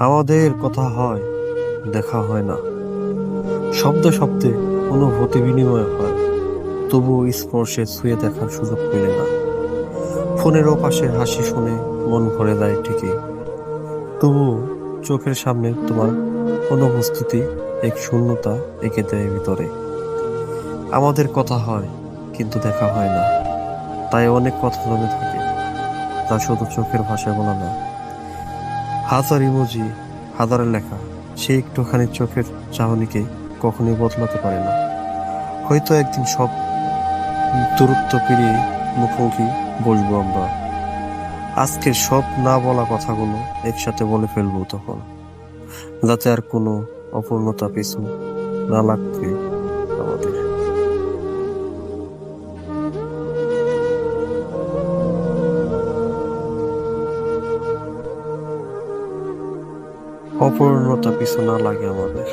আমাদের কথা হয়, দেখা হয় না। শব্দে শব্দে অনুভূতি বিনিময় হয়, তবুও স্পর্শে ছুঁয়ে দেখার সুযোগ মেলে না। ফোনের ওপাশের হাসি শুনে মন ভরে যায় ঠিকই, তবুও চোখের সামনে তোমার অনুপস্থিতি এক শূন্যতা এঁকে দেয় ভিতরে। আমাদের কথা হয়, কিন্তু দেখা হয় না, তাই অনেক কথা জমে থাকে, তা শুধু চোখের ভাষায় বলা না। হাজার ইমোজি, হাজার লেখা, সেই একটুখানি চোখের চাহনিকে কখনোই বদলাতে পারে না। হয়তো একদিন সব দূরত্ব পেরিয়ে মুখোমুখি বসবো আমরা, আজকের সব না বলা কথাগুলো একসাথে বলে ফেলবো তখন, যাতে আর কোনো অপূর্ণতা পিছু না লাগবে আমাদের। অপূর্ণতা পিছু না লাগে আমাদের।